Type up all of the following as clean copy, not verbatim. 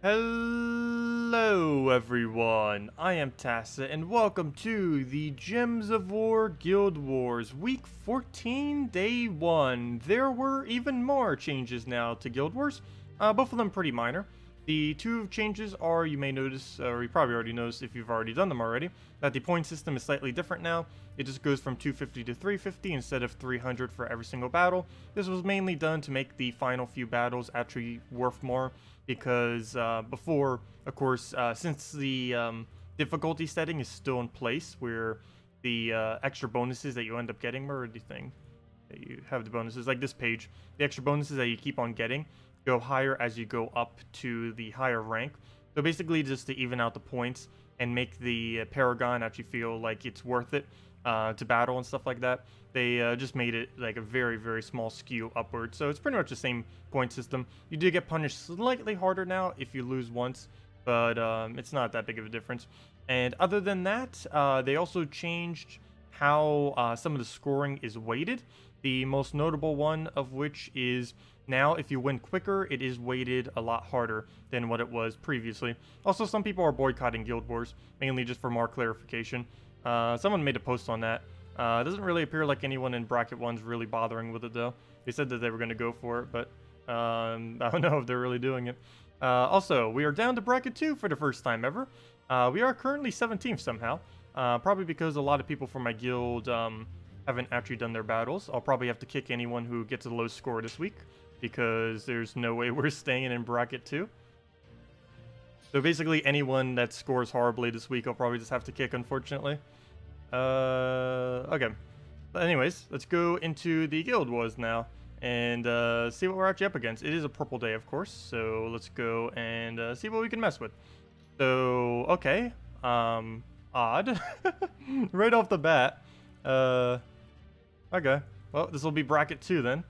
Hello everyone, I am Tacet and welcome to the Gems of War Guild Wars Week 14 Day 1. There were even more changes now to Guild Wars, both of them pretty minor. The two changes are, you may notice, or you probably already noticed if you've already done them already, that the point system is slightly different now. It just goes from 250 to 350 instead of 300 for every single battle. This was mainly done to make the final few battles actually worth more, because before, of course, since the difficulty setting is still in place, where the extra bonuses that you end up getting, or anything that you have the bonuses, like this page, the extra bonuses that you keep on getting go higher as you go up to the higher rank. So basically just to even out the points and make the Paragon actually feel like it's worth it to battle and stuff like that. They just made it like a very, very small skew upward. So it's pretty much the same point system. You do get punished slightly harder now if you lose once, but it's not that big of a difference. And other than that, they also changed how some of the scoring is weighted. The most notable one of which is now if you win quicker, it is weighted a lot harder than what it was previously. Also, some people are boycotting Guild Wars, mainly just for more clarification. Someone made a post on that. It doesn't really appear like anyone in Bracket 1's really bothering with it, though. They said that they were going to go for it, but I don't know if they're really doing it. Also, we are down to Bracket 2 for the first time ever. We are currently 17th somehow, probably because a lot of people from my guild haven't actually done their battles. I'll probably have to kick anyone who gets a low score this week, because there's no way we're staying in Bracket 2. So basically anyone that scores horribly this week, I'll probably just have to kick, unfortunately. Okay. But anyways, let's go into the Guild Wars now and see what we're actually up against. It is a purple day, of course, so let's go and see what we can mess with. So, okay. Odd. Right off the bat. Okay. Well, this will be Bracket 2 then.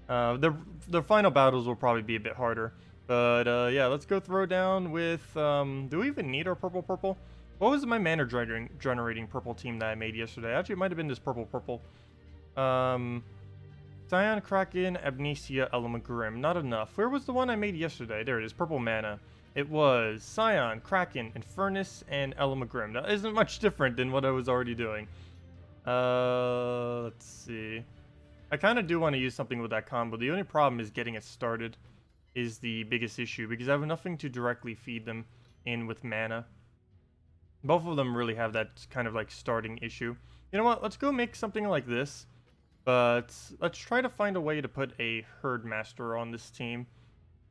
The final battles will probably be a bit harder. But, yeah, let's go throw down with, do we even need our purple? What was my mana generating purple team that I made yesterday? Actually, it might have been this purple. Scion, Kraken, Amnesia, Elamagrim. Not enough. Where was the one I made yesterday? There it is, purple mana. It was Scion, Kraken, Infernus, and Elamagrim. That isn't much different than what I was already doing. Let's see. I kind of do want to use something with that combo. The only problem is getting it started is the biggest issue, because I have nothing to directly feed them in with mana. Both of them really have that kind of like starting issue. You know what? Let's go make something like this, but let's try to find a way to put a Herdmaster on this team.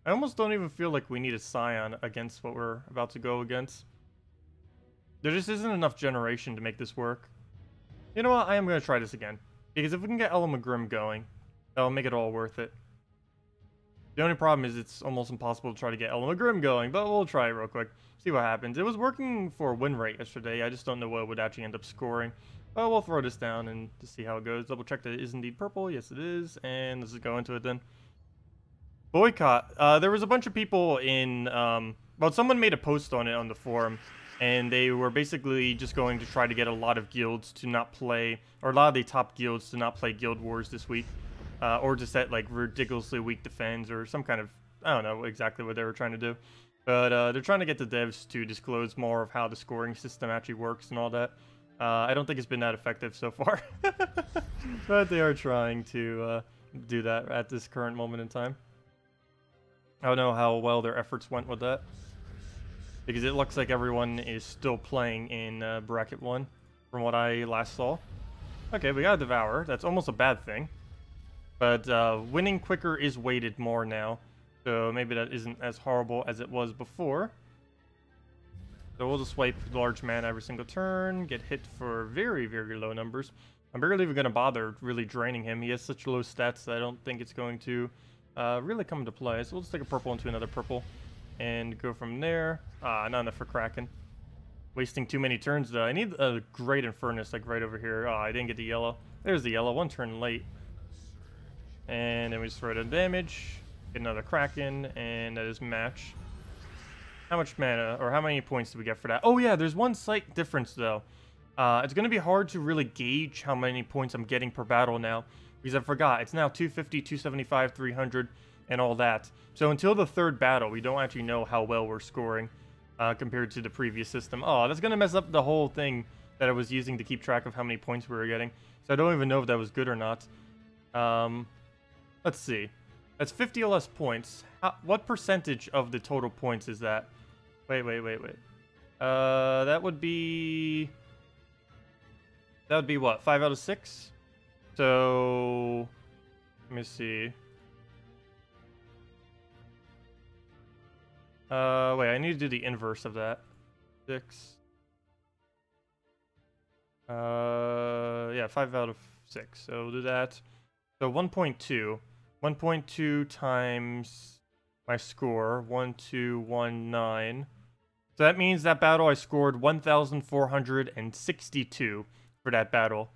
I almost don't even feel like we need a Scion against what we're about to go against. There just isn't enough generation to make this work. You know what? I am going to try this again, because if we can get Elamagrim going, that'll make it all worth it. The only problem is it's almost impossible to try to get Elamagrim going, but we'll try it real quick. See what happens. It was working for win rate yesterday. I just don't know what it would actually end up scoring. But we'll throw this down and to see how it goes. Double check that it is indeed purple. Yes, it is. And let's just go into it then. Boycott. There was a bunch of people in... well, someone made a post on it on the forum. And they were basically just going to try to get a lot of guilds to not play... Or a lot of the top guilds to not play Guild Wars this week. Or to set like ridiculously weak defense or some kind of... I don't know exactly what they were trying to do. But they're trying to get the devs to disclose more of how the scoring system actually works and all that. I don't think it's been that effective so far. But they are trying to do that at this current moment in time. I don't know how well their efforts went with that, because it looks like everyone is still playing in Bracket 1 from what I last saw. Okay, we got a Devour. That's almost a bad thing. But winning quicker is weighted more now. So maybe that isn't as horrible as it was before. So we'll just wipe large mana every single turn, get hit for very, very low numbers. I'm barely even going to bother really draining him. He has such low stats that I don't think it's going to really come into play. So we'll just take a purple into another purple and go from there. Not enough for Kraken. Wasting too many turns though. I need a great Infernus like right over here. I didn't get the yellow. There's the yellow, one turn late. And then we just throw down damage. Get another Kraken, and that is match. How much mana, or how many points do we get for that? Oh yeah, there's one slight difference though. It's going to be hard to really gauge how many points I'm getting per battle now, because I forgot. It's now 250, 275, 300. and all that. So until the third battle, we don't actually know how well we're scoring compared to the previous system. Oh, that's going to mess up the whole thing that I was using to keep track of how many points we were getting. So I don't even know if that was good or not. Let's see. That's 50 or less points. What percentage of the total points is that? Wait. That would be what? 5 out of 6? So let me see. Wait, I need to do the inverse of that. 6. Yeah, 5 out of 6. So we'll do that. So 1.2. 1.2 times my score. 1219. So that means that battle I scored 1,462 for that battle.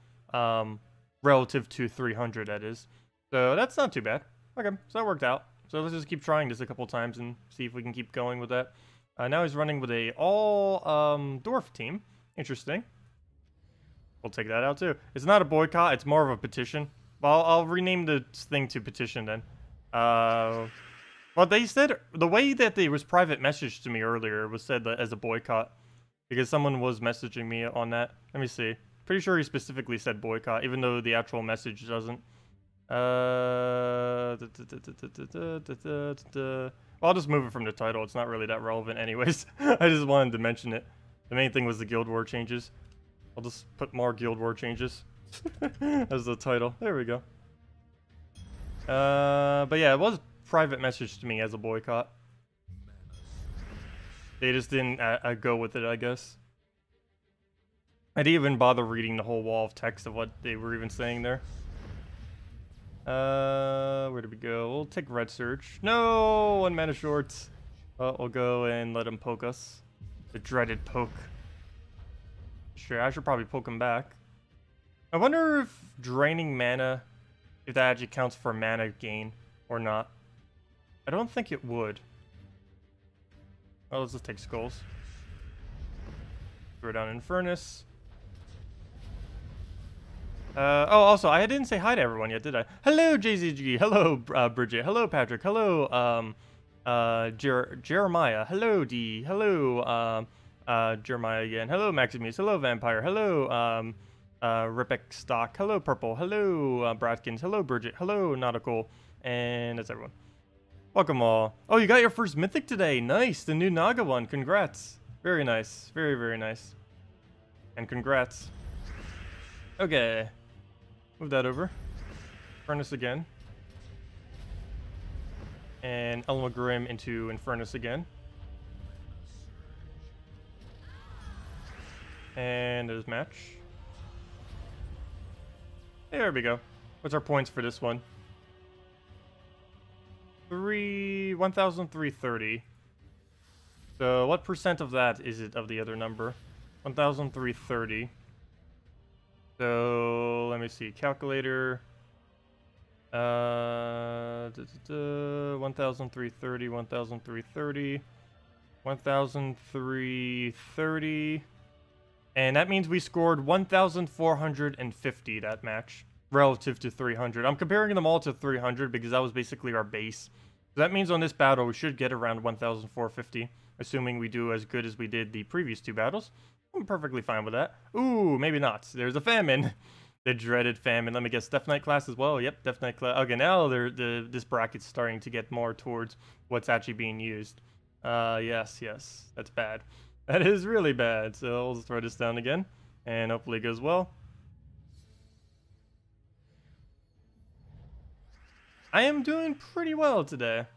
Relative to 300, that is. So that's not too bad. Okay, so that worked out. So let's just keep trying this a couple times and see if we can keep going with that. Now he's running with a all dwarf team. Interesting. We'll take that out too. It's not a boycott, it's more of a petition. Well, I'll rename the thing to petition then. Well, they said, the way that it was private messaged to me earlier was said as a boycott. Because someone was messaging me on that. Let me see. Pretty sure he specifically said boycott, even though the actual message doesn't. Well, I'll just move it from the title. It's not really that relevant anyways. I just wanted to mention it. The main thing was the Guild War changes. I'll just put more Guild War changes as the title. There we go. But yeah, it was private message to me as a boycott. They just didn't go with it, I guess. I didn't even bother reading the whole wall of text of what they were even saying there. Where did we go? We'll take Red Surge. No! 1 mana short. Well, we'll go and let him poke us. The dreaded poke. Sure, I should probably poke him back. I wonder if draining mana, if that actually counts for mana gain or not. I don't think it would. Well, let's just take Skulls. Throw down Infernus. Oh, also, I didn't say hi to everyone yet, did I? Hello, JZG. Hello, Bridget. Hello, Patrick. Hello, Jeremiah. Hello, D. Hello, Jeremiah again. Hello, Maximuse. Hello, Vampire. Hello, Ripek Stock. Hello, Purple. Hello, Bratkins. Hello, Bridget. Hello, Nautical. And that's everyone. Welcome all. Oh, you got your first mythic today. Nice. The new Naga one. Congrats. Very nice. Very, very nice. And congrats. Okay. Move that over. Furnace again. And Elmagrim into Infernus again. And there's match. There we go. What's our points for this one? 1,330. So what percent of that is it of the other number? 1,330. So let me see. Calculator. 1,330, 1,330, 1,330. And that means we scored 1,450 that match relative to 300. I'm comparing them all to 300 because that was basically our base. So that means on this battle we should get around 1,450, assuming we do as good as we did the previous two battles. I'm perfectly fine with that. Ooh, maybe not. There's a famine. The dreaded famine. Let me guess, Death Knight class as well. Yep, Death Knight class. Okay, now this bracket's starting to get more towards what's actually being used. Yes, that's bad. That is really bad. So I'll just throw this down again, and hopefully it goes well. I am doing pretty well today.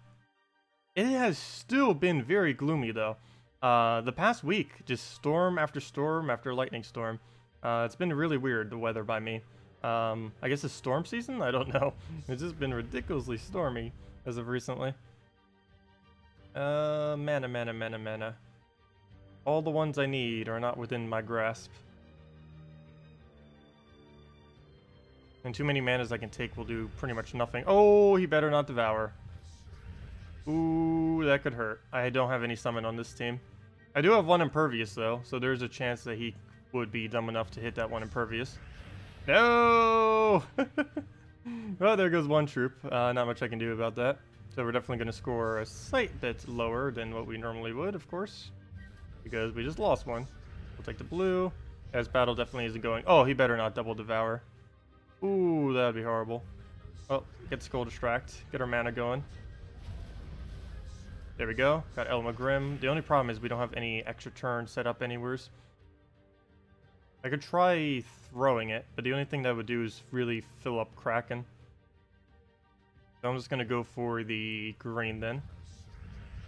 It has still been very gloomy though. The past week, just storm after storm after lightning storm. It's been really weird, the weather by me. I guess it's storm season? I don't know. It's just been ridiculously stormy as of recently. Mana. All the ones I need are not within my grasp. And too many manas I can take will do pretty much nothing. Oh, he better not devour. Ooh, that could hurt. I don't have any summon on this team. I do have one impervious though, so there's a chance that he would be dumb enough to hit that one impervious. No! Well, there goes one troop. Not much I can do about that. So we're definitely going to score a slight bit lower than what we normally would, of course, because we just lost one. We'll take the blue. As battle definitely isn't going. Oh, he better not double devour. Ooh, that'd be horrible. Oh, get Skull Distract. Get our mana going. There we go. Got Elma Grim. The only problem is we don't have any extra turns set up anywheres. I could try throwing it, but the only thing that would do is really fill up Kraken. So I'm just going to go for the green then.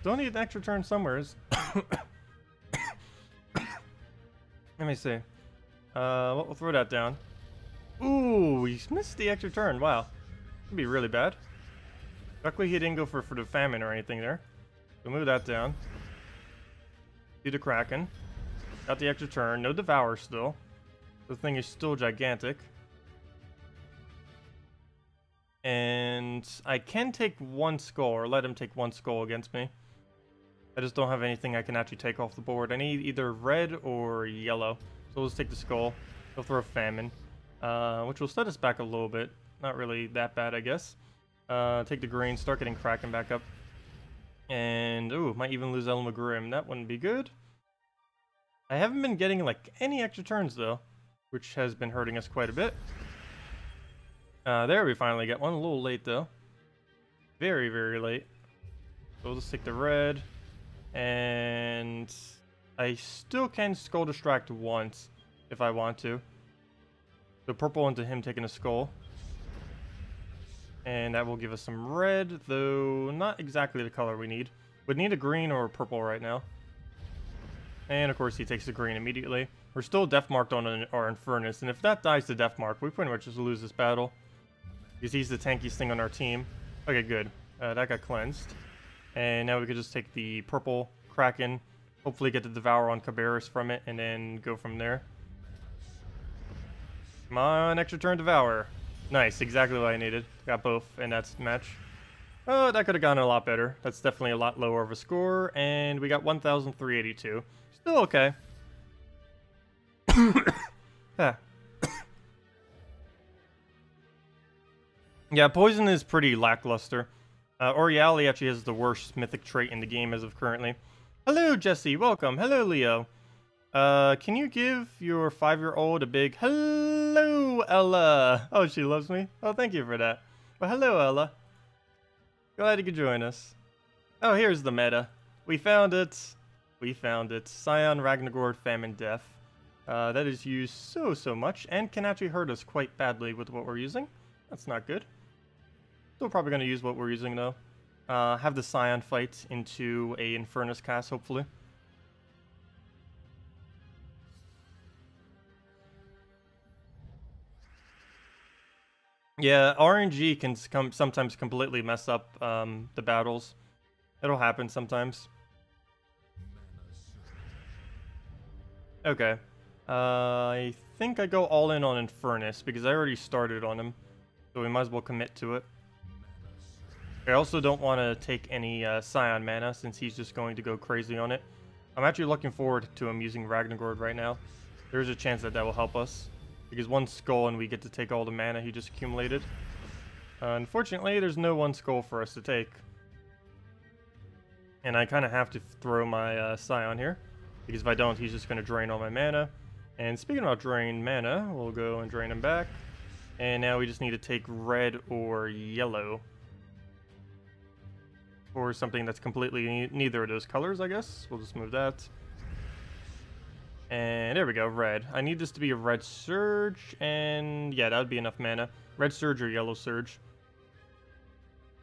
Don't need an extra turn somewheres. Let me see. We'll throw that down. Ooh, we missed the extra turn. Wow. That'd be really bad. Luckily he didn't go for the famine or anything there. So move that down. Do the Kraken. Got the extra turn. No Devour still. The thing is still gigantic. And I can take one skull, or let him take one skull against me. I just don't have anything I can actually take off the board. I need either red or yellow. So let's take the skull. He'll throw famine. Which will set us back a little bit. Not really that bad, I guess. Take the green, start getting Kraken back up. And, ooh, might even lose Elma Grim. That wouldn't be good. I haven't been getting, like, any extra turns, though. Which has been hurting us quite a bit. There we finally get one. A little late, though. Very, very late. So we'll just take the red. And I still can Skull Distract once, if I want to. So purple into him taking a skull. And that will give us some red, though not exactly the color we need. Would need a green or a purple right now. And of course he takes the green immediately. We're still death marked on our Infernus, and if that dies to death mark, we pretty much just lose this battle. Because he's the tankiest thing on our team. Okay, good. That got cleansed. And now we could just take the purple Kraken, hopefully get the Devour on Cabarrus from it, and then go from there. Come on, extra turn Devour. Nice, exactly what I needed. Got both, and that's match. Oh, that could have gone a lot better. That's definitely a lot lower of a score, and we got 1,382. Still okay. Yeah, Poison is pretty lackluster. Oriali actually has the worst mythic trait in the game as of currently. Hello, Jesse. Welcome. Hello, Leo. Can you give your 5-year-old a big hello, Ella? Oh, she loves me? Oh, thank you for that. Well, hello, Ella. Glad you could join us. Oh, here's the meta. We found it. We found it. Scion, Ragnagord, Famine, Death. That is used so much and can actually hurt us quite badly with what we're using. That's not good. Still probably going to use what we're using, though. Have the Scion fight into a Infernus cast, hopefully. Yeah, RNG can sometimes completely mess up the battles. It'll happen sometimes. Okay. I think I go all in on Infernus because I already started on him. So we might as well commit to it. I also don't want to take any Scion mana since he's just going to go crazy on it. I'm actually looking forward to him using Ragnagord right now. There's a chance that will help us. Because one skull and we get to take all the mana he just accumulated. Unfortunately, there's no one skull for us to take. And I kind of have to throw my Scion here. Because if I don't, he's just going to drain all my mana. And speaking about drain mana, we'll go and drain him back. And now we just need to take red or yellow. Or something that's completely neither of those colors, I guess. We'll just move that. And there we go, red. I need this to be a red surge, and yeah, that would be enough mana. Red surge or yellow surge.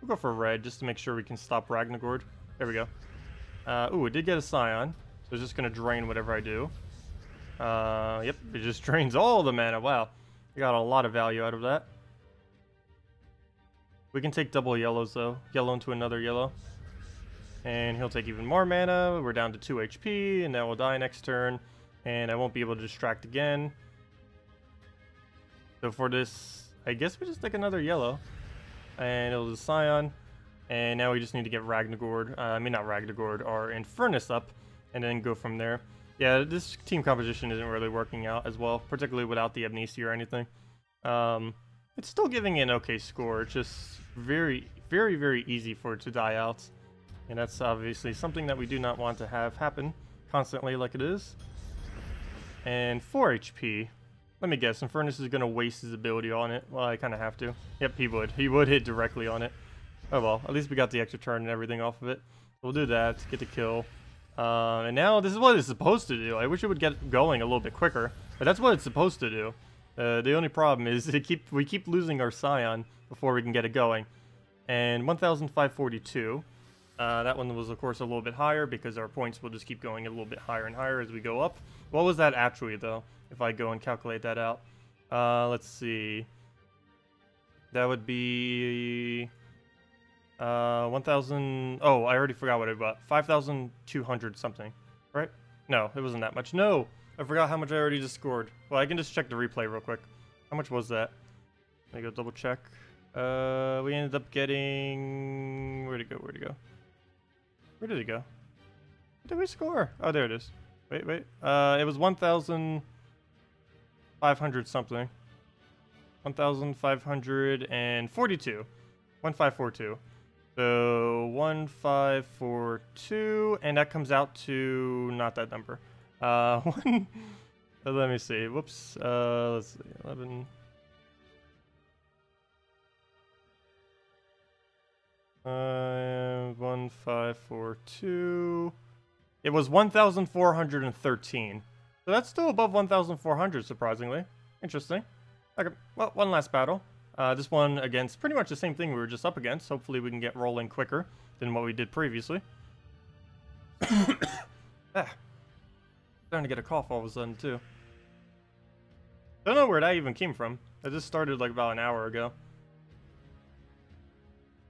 We'll go for red, just to make sure we can stop Ragnagord. There we go. Ooh, it did get a Scion, so it's just going to drain whatever I do. Yep, it just drains all the mana. Wow, we got a lot of value out of that. We can take double yellows, though. Yellow into another yellow. And he'll take even more mana. We're down to 2 HP, and now we'll die next turn. And I won't be able to distract again. So for this, I guess we just take another yellow. And it'll just Scion. And now we just need to get Ragnagord, not Ragnagord, our Infernus up. And then go from there. Yeah, this team composition isn't really working out as well. Particularly without the Amnesia or anything. It's still giving an okay score. It's just very very, very easy for it to die out. And that's obviously something that we do not want to have happen constantly like it is. And 4 HP. Let me guess, Infernus is going to waste his ability on it. Well, I kind of have to. Yep, he would. He would hit directly on it. Oh well, at least we got the extra turn and everything off of it. We'll do that, get the kill. And now this is what it's supposed to do. I wish it would get going a little bit quicker, but that's what it's supposed to do. The only problem is we keep losing our Scion before we can get it going. And 1,542. That one was, of course, a little bit higher because our points will just keep going a little bit higher and higher as we go up. What was that actually, though, if I go and calculate that out? Let's see. That would be 1,000. Oh, I already forgot what I got. 5,200 something, right? No, it wasn't that much. No, I forgot how much I already just scored. Well, I can just check the replay real quick. How much was that? Let me go double check. We ended up getting. Where'd it go? Where'd it go? Where did it go? What did we score? Oh, there it is. Wait. It was 1,500 something. 1,542. 1,542. So 1,542, and that comes out to not that number. Let me see. Whoops. Let's see. 11. 1,542. It was 1,413. So that's still above 1,400, surprisingly. Interesting. Okay, well, one last battle. This one against pretty much the same thing we were just up against. Hopefully we can get rolling quicker than what we did previously. Starting to get a cough all of a sudden, too. Don't know where that even came from. I just started like about an hour ago.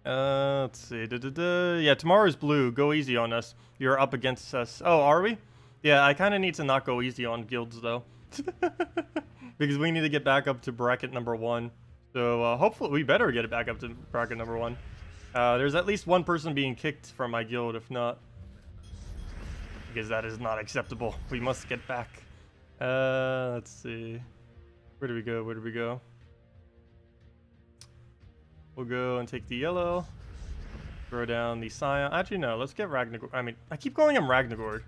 Let's see. Yeah, tomorrow's blue. Go easy on us. You're up against us. Oh, are we? Yeah, I kind of need to not go easy on guilds, though. Because we need to get back up to bracket number 1. So, hopefully, we better get it back up to bracket number 1. There's at least one person being kicked from my guild, if not. Because that is not acceptable. We must get back. Let's see. Where do we go? Where do we go? We'll go and take the yellow. Throw down the Scion. Actually, no. Let's get Ragnagord. I mean, I keep calling him Ragnagord.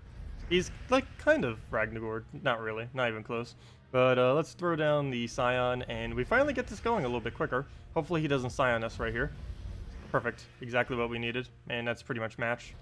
He's, like, kind of Ragnagord. Not really. Not even close. But let's throw down the Scion, and we finally get this going a little bit quicker. Hopefully he doesn't Scion us right here. Perfect. Exactly what we needed. And that's pretty much match.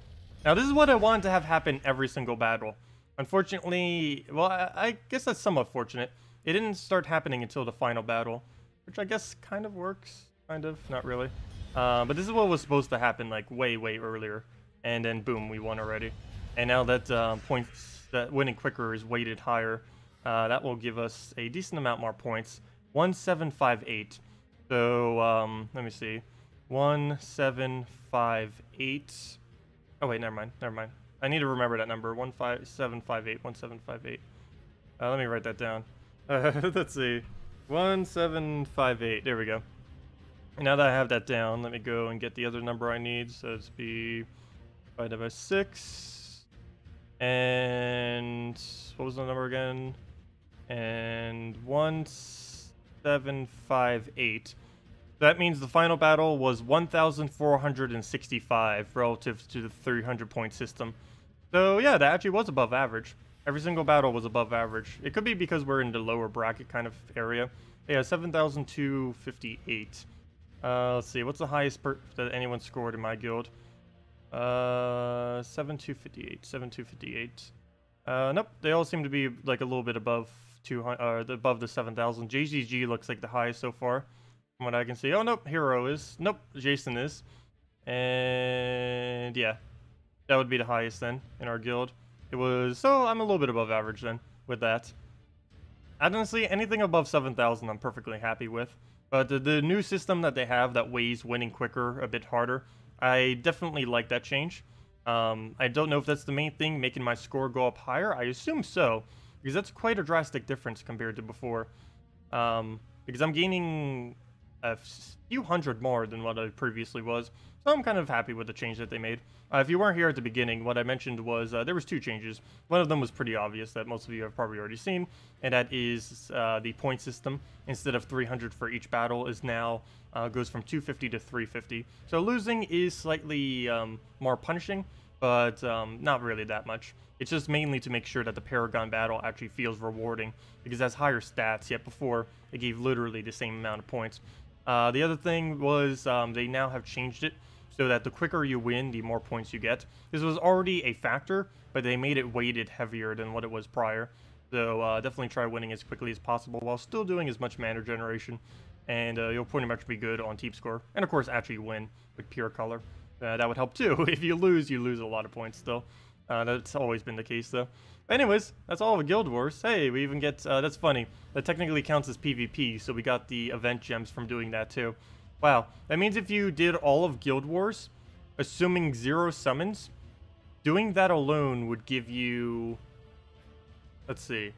Now, this is what I wanted to have happen every single battle. Unfortunately, well, I guess that's somewhat fortunate. It didn't start happening until the final battle, which I guess kind of works. Kind of. Not really. But this is what was supposed to happen, like, way, way earlier. And then, boom, we won already. And now that that winning quicker is weighted higher, that will give us a decent amount more points. 1,758. So, let me see. 1,758. Oh, wait, never mind. Never mind. I need to remember that number. 1,758. 1,758. Let me write that down. Let's see. 1,758. There we go. And now that I have that down, let me go and get the other number I need. So it's be divided by 6. And what was the number again? And 1,758. That means the final battle was 1,465 relative to the 300-point system. So yeah, that actually was above average. Every single battle was above average. It could be because we're in the lower bracket kind of area. Yeah, 7,258. Let's see, what's the highest that anyone scored in my guild? 7,258. 7,258. Nope, they all seem to be like a little bit above 200, above the 7,000. JGG looks like the highest so far, from what I can see. Oh, nope, Hero is. Nope, Jason is. And yeah, that would be the highest then in our guild. It was, so I'm a little bit above average then with that. Honestly, anything above 7,000 I'm perfectly happy with. But the new system that they have that weighs winning quicker a bit harder, I definitely like that change. I don't know if that's the main thing, making my score go up higher. I assume so, because that's quite a drastic difference compared to before. Because I'm gaining a few hundred more than what I previously was. So I'm kind of happy with the change that they made. If you weren't here at the beginning, what I mentioned was there was 2 changes. One of them was pretty obvious that most of you have probably already seen, and that is the point system. Instead of 300 for each battle is now goes from 250 to 350. So losing is slightly more punishing, but not really that much. It's just mainly to make sure that the Paragon battle actually feels rewarding, because it has higher stats, yet before it gave literally the same amount of points. The other thing was they now have changed it so that the quicker you win, the more points you get. This was already a factor, but they made it weighted heavier than what it was prior. So definitely try winning as quickly as possible while still doing as much mana generation, and you'll pretty much be good on team score. And of course, actually win with pure color. That would help too. If you lose a lot of points still. That's always been the case though. Anyways, that's all of Guild Wars. Hey, we even get, that's funny. That technically counts as PvP, so we got the event gems from doing that too. Wow, that means if you did all of Guild Wars, assuming 0 summons, doing that alone would give you, let's see,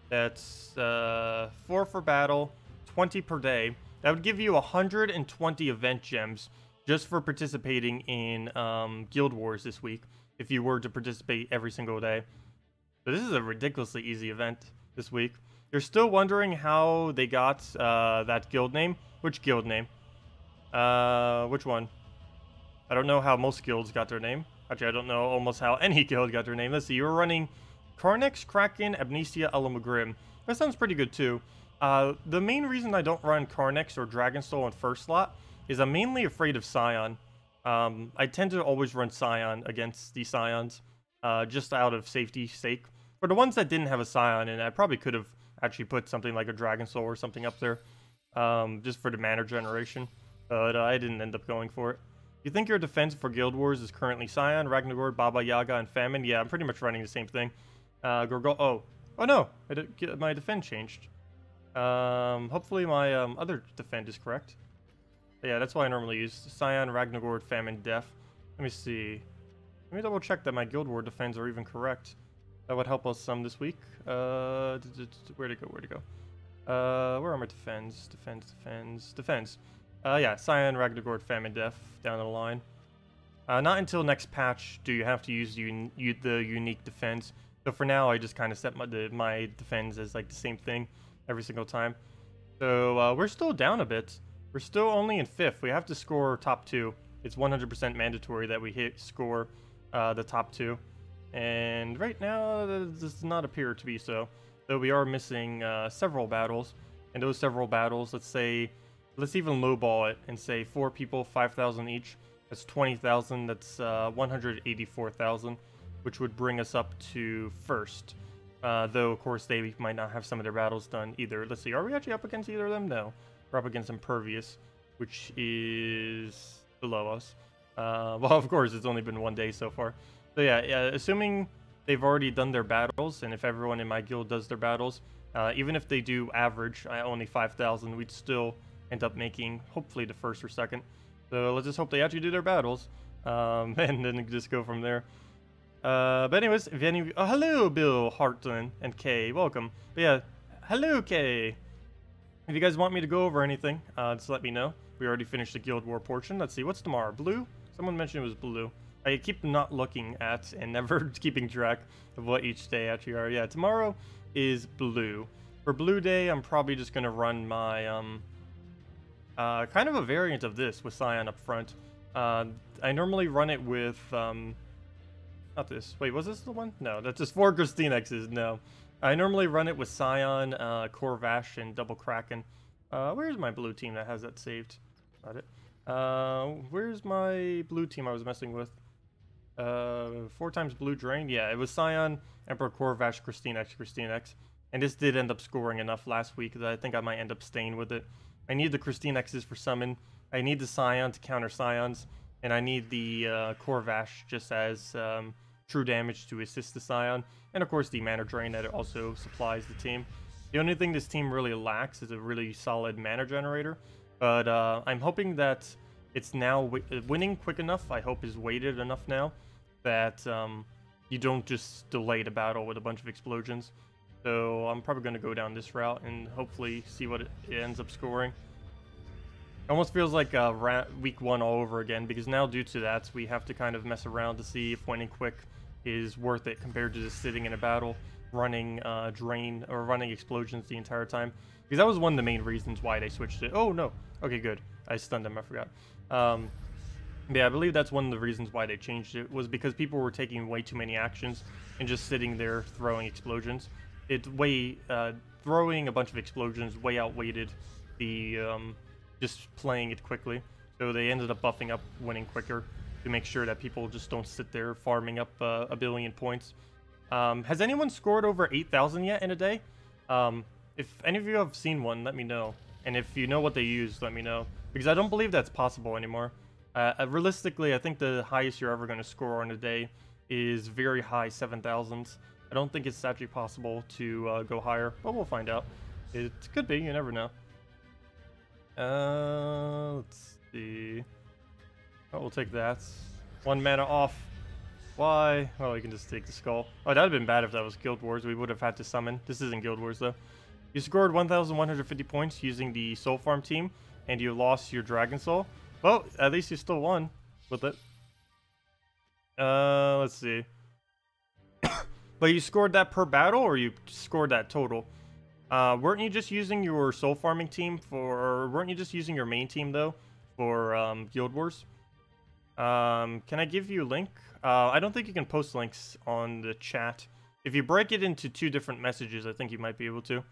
that's 4 for battle, 20 per day. That would give you 120 event gems just for participating in Guild Wars this week, if you were to participate every single day. So this is a ridiculously easy event this week. You're still wondering how they got that guild name? Which guild name? Which one? I don't know how most guilds got their name. Actually, I don't know almost how any guild got their name. Let's see, you were running Carnix, Kraken, Amnesia, Elamagrim. That sounds pretty good too. The main reason I don't run Carnix or Dragonstone on first slot is I'm mainly afraid of Scion. I tend to always run Scion against the Scions, just out of safety's sake. For the ones that didn't have a Scion, and I probably could have actually put something like a Dragonstone or something up there, just for the mana generation. But I didn't end up going for it. You think your defense for Guild Wars is currently Scion, Ragnarok, Baba Yaga, and Famine? Yeah, I'm pretty much running the same thing. Oh no, my defend changed. Hopefully my other defend is correct. But yeah, that's why I normally use Scion, Ragnarok, Famine, Death. Let me see. Let me double check that my Guild War defends are even correct. That would help us some this week. Where'd it go? Where are my defends? Defends. Yeah, Scion, Ragnarok, Famine, Death down the line. Not until next patch do you have to use the unique defense. So for now, I just kind of set my defense as like the same thing every single time. So we're still down a bit. We're still only in 5th. We have to score top 2. It's 100% mandatory that we score the top 2. And right now, this does not appear to be so. Though we are missing several battles. And those several battles, let's even lowball it and say 4 people, 5,000 each. That's 20,000. That's 184,000, which would bring us up to 1st. Though, of course, they might not have some of their battles done either. Let's see, are we actually up against either of them? No. We're up against Impervious, which is below us. Well, of course, it's only been 1 day so far. So yeah, assuming they've already done their battles, and if everyone in my guild does their battles, even if they do average only 5,000, we'd still end up making, hopefully, the 1st or 2nd. So let's just hope they actually do their battles, and then just go from there. But anyways, if any of you... Oh, hello, Bill, Harton, and Kay. Welcome. But yeah, hello, Kay. If you guys want me to go over anything, just let me know. We already finished the Guild War portion. Let's see, what's tomorrow? Blue? Someone mentioned it was blue. I keep not looking at and never keeping track of what each day actually are. Yeah, tomorrow is blue. For Blue Day, I'm probably just going to run my, kind of a variant of this with Scion up front. I normally run it with, not this. Wait, was this the one? No, that's just 4 KrissTiggers. No. I normally run it with Scion, Corvash, and Double Kraken. Where's my blue team that has that saved? Got it. Where's my blue team I was messing with? 4 times blue drain? Yeah, it was Scion, Emperor Corvash, KrissTiggers. And this did end up scoring enough last week that I think I might end up staying with it. I need the KrissTiggers for summon. I need the Scion to counter Scions. And I need the Corvash just as true damage to assist the Scion. And of course the mana drain that it also supplies the team. The only thing this team really lacks is a really solid mana generator. But I'm hoping that it's now winning quick enough, I hope is weighted enough now, that you don't just delay the battle with a bunch of explosions. So I'm probably going to go down this route and hopefully see what it ends up scoring. almost feels like week 1 all over again, because now due to that, we have to kind of mess around to see if winning quick is worth it compared to just sitting in a battle, running drain or running explosions the entire time. Because that was one of the main reasons why they switched it. Oh no. Okay, good. I stunned him, I forgot. Yeah, I believe that's one of the reasons why they changed it, was because people were taking way too many actions and just sitting there throwing explosions. Throwing a bunch of explosions way outweighed the just playing it quickly. So they ended up buffing up winning quicker to make sure that people just don't sit there farming up a billion points. Has anyone scored over 8,000 yet in a day? If any of you have seen one, let me know. And if you know what they use, let me know. Because I don't believe that's possible anymore. Realistically, I think the highest you're ever going to score on a day is very high 7,000s. I don't think it's actually possible to go higher, but we'll find out. It could be, you never know. Let's see. Oh, we'll take that. 1 mana off. Why? Well, we can just take the skull. Oh, that would have been bad if that was Guild Wars. We would have had to summon. This isn't Guild Wars, though. You scored 1,150 points using the Soul Farm team, and you lost your Dragon Soul. Well, at least you still won with it. Let's see. But you scored that per battle, or you scored that total? Weren't you just using your Soul Farming team or weren't you just using your main team, though, for Guild Wars? Can I give you a link? I don't think you can post links on the chat. If you break it into 2 different messages, I think you might be able to.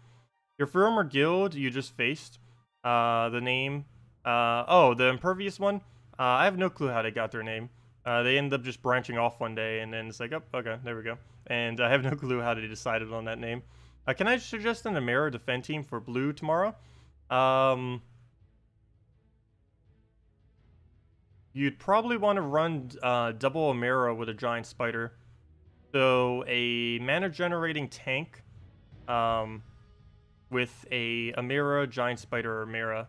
Your former guild you just faced, the name, oh, the Impervious one, I have no clue how they got their name. They ended up just branching off one day, and then it's like, oh, okay, there we go. And I have no clue how they decided on that name. Can I suggest an Amira defend team for blue tomorrow? You'd probably want to run double Amira with a giant spider. So a mana generating tank with a Amira, giant spider, Amira,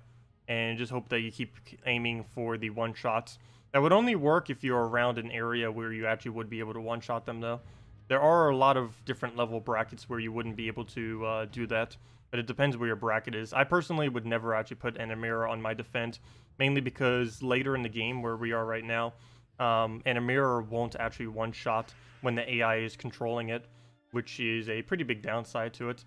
and just hope that you keep aiming for the one-shots. That would only work if you're around an area where you actually would be able to one-shot them, though. There are a lot of different level brackets where you wouldn't be able to do that, but it depends where your bracket is. I personally would never actually put an Amira on my defend, mainly because later in the game where we are right now, an Amira won't actually one-shot when the AI is controlling it, which is a pretty big downside to it.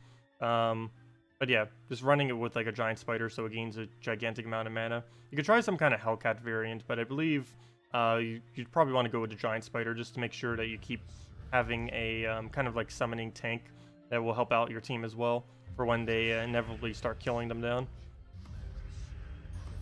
But yeah, just running it with like a giant spider so it gains a gigantic amount of mana. You could try some kind of Hellcat variant, but I believe you'd probably want to go with the giant spider just to make sure that you keep having a kind of like summoning tank that will help out your team as well for when they inevitably start killing them down.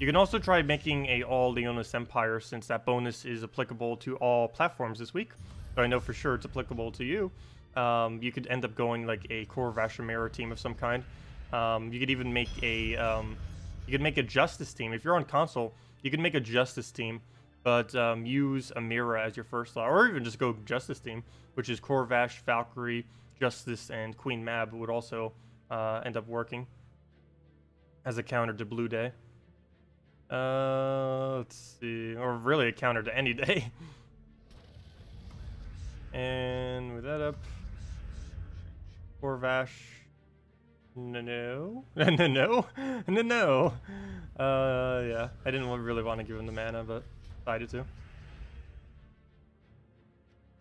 You can also try making a all Leonis Empire, since that bonus is applicable to all platforms this week. So I know for sure it's applicable to you. You could end up going like a core Vashimera team of some kind. You could even make a Justice team. If you're on console, you can make a Justice team, but use Amira as your first slot, or even just go Justice team, which is core Vash, Valkyrie, Justice, and Queen Mab would also end up working as a counter to Blue Day. Let's see, or really a counter to any day. And with that up, core Vash. No. No. Yeah. I didn't really want to give him the mana, but decided to.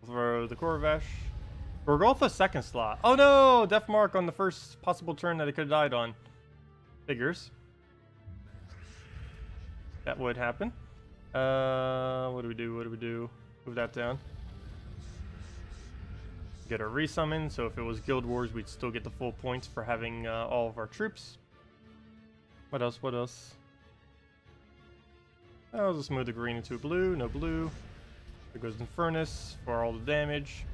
For the Korvash. Gorgolfa second slot. Oh no! Death Mark on the first possible turn that it could have died on. Figures. That would happen. What do we do? Move that down. Get a resummon, so if it was Guild Wars, we'd still get the full points for having all of our troops. What else? I'll just move the green into a blue. No blue. There goes Infernus for all the damage.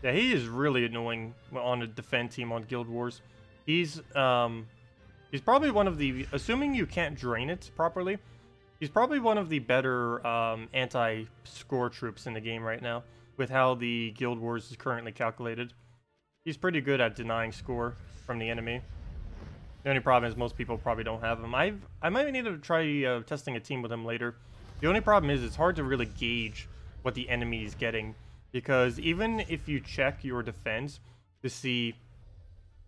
Yeah, he is really annoying on a defend team on Guild Wars. He's probably one of the, assuming you can't drain it properly, he's probably one of the better anti-score troops in the game right now, with how the Guild Wars is currently calculated. He's pretty good at denying score from the enemy. The only problem is most people probably don't have him. I might need to try testing a team with him later. The only problem is it's hard to really gauge what the enemy is getting, because even if you check your defense to see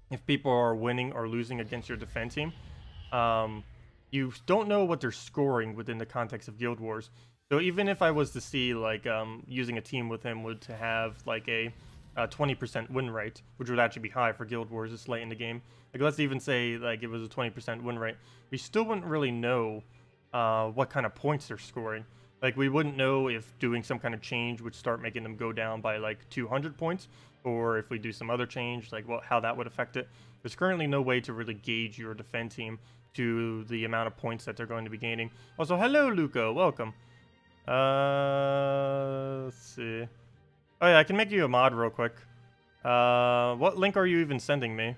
if people are winning or losing against your defense team, you don't know what they're scoring within the context of Guild Wars. So even if I was to see, like, using a team with him would to have, like, a 20% win rate, which would actually be high for Guild Wars this late in the game. Like, let's even say, like, it was a 20% win rate. We still wouldn't really know what kind of points they're scoring. Like, we wouldn't know if doing some kind of change would start making them go down by, like, 200 points, or if we do some other change, like, how that would affect it. There's currently no way to really gauge your defend team to the amount of points that they're going to be gaining. Also, hello, Luco. Welcome. Let's see. Oh, yeah, I can make you a mod real quick. What link are you even sending me?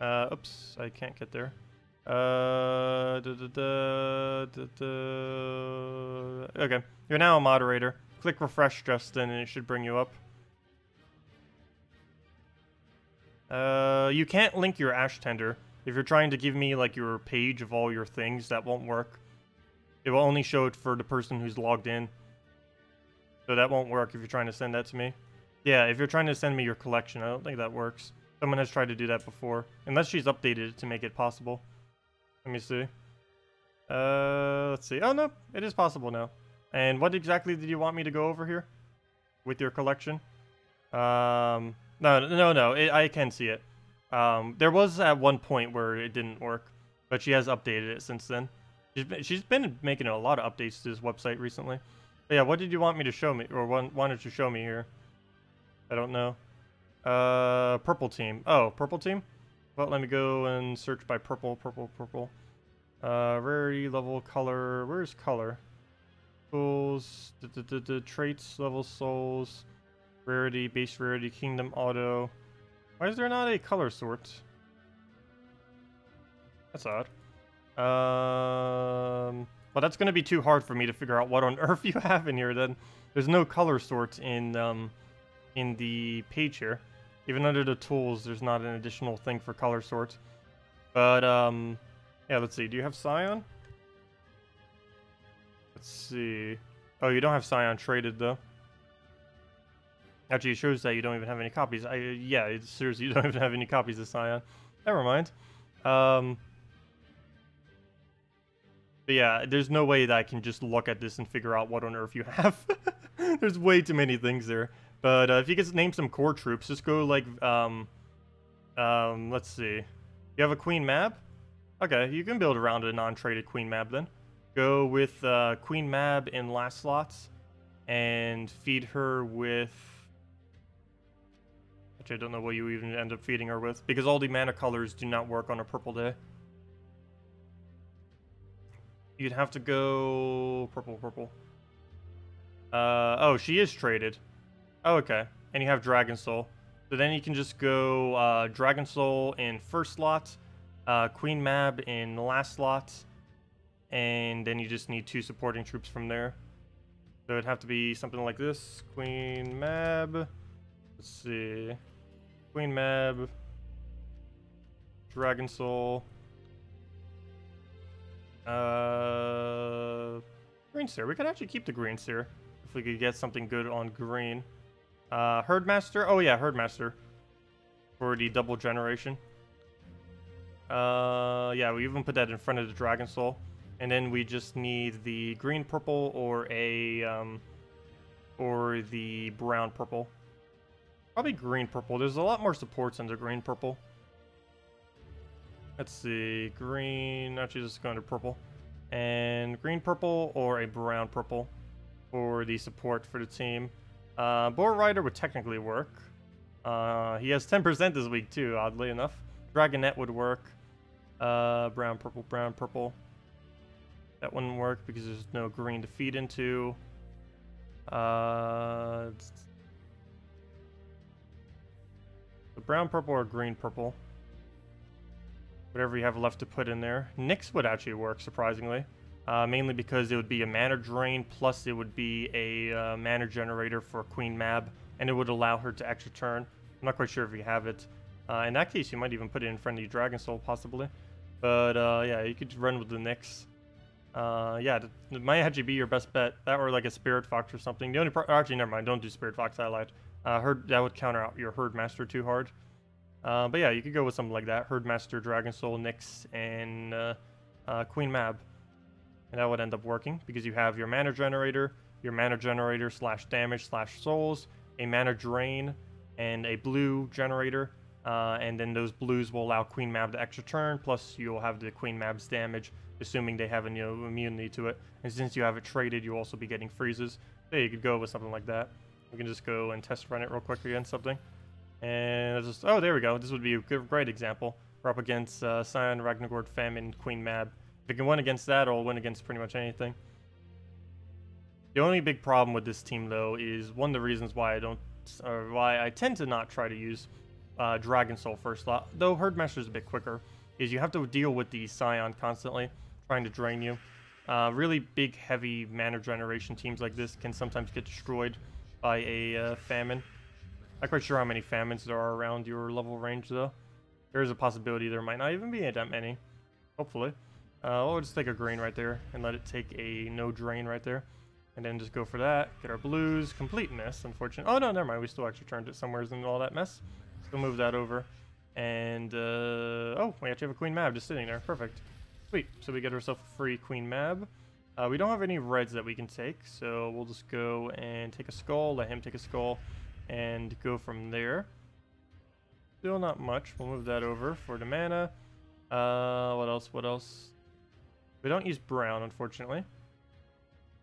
Oops, I can't get there. Okay, you're now a moderator. Click refresh, Justin, and it should bring you up. You can't link your Ash Tender. If you're trying to give me, like, your page of all your things, that won't work. It will only show it for the person who's logged in. So that won't work if you're trying to send that to me. Yeah, if you're trying to send me your collection, I don't think that works. Someone has tried to do that before. Unless she's updated it to make it possible. Let me see. Let's see. Oh, no. It is possible now. And what exactly did you want me to go over here? With your collection? No. I can see it. There was at one point where it didn't work. But she has updated it since then. She's been making a lot of updates to this website recently. But yeah, what did you want me to show me? Or wanted to show me here? I don't know. Purple team. Oh, purple team? Well, let me go and search by purple. Rarity, level, color. Where's color? Tools, traits, level, souls, rarity, base rarity, kingdom, auto. Why is there not a color sort? That's odd. Well, that's going to be too hard for me to figure out what on earth you have in here then. There's no color sort in the page here. Even under the tools, there's not an additional thing for color sort. But, yeah, let's see. Do you have Scion? Let's see. Oh, you don't have Scion traded, though. Actually, it shows that you don't even have any copies. Yeah, it seriously, you don't even have any copies of Scion. Never mind. But yeah, there's no way that I can just look at this and figure out what on earth you have. There's way too many things there. But if you could name some core troops, just go like, let's see. You have a Queen Mab? Okay, you can build around a non-traded Queen Mab then. Go with Queen Mab in last slots and feed her with... Actually, I don't know what you even end up feeding her with because all the mana colors do not work on a purple day. You'd have to go purple. Oh, she is traded. Oh, okay. And you have Dragon Soul. So then you can just go Dragon Soul in first slot, Queen Mab in last slot, and then you just need 2 supporting troops from there. So it'd have to be something like this. Queen Mab. Let's see. Queen Mab. Dragon Soul. Green Seer. We could actually keep the Green Seer if we could get something good on green. Herdmaster. Oh yeah, Herdmaster for the double generation. Yeah, we even put that in front of the Dragon Soul, and then we just need the green purple or the brown purple. Probably green purple. There's a lot more supports under green purple. Let's see, green. Actually, just going to purple, and green purple or a brown purple for the support for the team. Boar Rider would technically work. He has 10% this week too, oddly enough. Dragonet would work. Brown, purple. That wouldn't work because there's no green to feed into. The brown, purple, or green, purple. Whatever you have left to put in there. Nyx would actually work, surprisingly. Mainly because it would be a mana drain, plus it would be a mana generator for Queen Mab, and it would allow her to extra turn. I'm not quite sure if you have it. In that case, you might even put it in front of your Dragon Soul, possibly. But yeah, you could run with the Nyx. Yeah, it might actually be your best bet. That or like a Spirit Fox or something. The only actually, never mind. Don't do Spirit Fox. I lied. That would counter out your Herdmaster too hard. But yeah, you could go with something like that. Herdmaster, Dragon Soul, Nyx, and Queen Mab. And that would end up working because you have your mana generator slash damage slash souls, a mana drain, and a blue generator. And then those blues will allow Queen Mab the extra turn, plus you'll have the Queen Mab's damage, assuming they have an immunity to it. And since you have it traded, you'll also be getting freezes. So you could go with something like that. We can just go and test run it real quick against something. And just, oh, there we go. This would be a great example. We're up against Scion, Ragnargord, Famine, Queen Mab. If it can win against that, it'll win against pretty much anything. The only big problem with this team, though, is one of the reasons why I tend to not try to use Dragon Soul first slot, though Herdmaster is a bit quicker, is you have to deal with the Scion constantly, trying to drain you. Really big, heavy mana generation teams like this can sometimes get destroyed by a Famine. Not quite sure how many Famines there are around your level range, though. There is a possibility there might not even be that many. Hopefully. We'll just take a green right there and let it take a no drain right there. And then just go for that. Get our blues. Complete mess, unfortunately. Oh, no, never mind. We still actually turned it somewhere in all that mess. So move that over. And, oh, we actually have a Queen Mab just sitting there. Perfect. Sweet. So we get ourselves a free Queen Mab. We don't have any reds that we can take, so we'll just go and take a skull, let him take a skull, and go from there. Still not much. We'll move that over for the mana. What else? We don't use brown, unfortunately.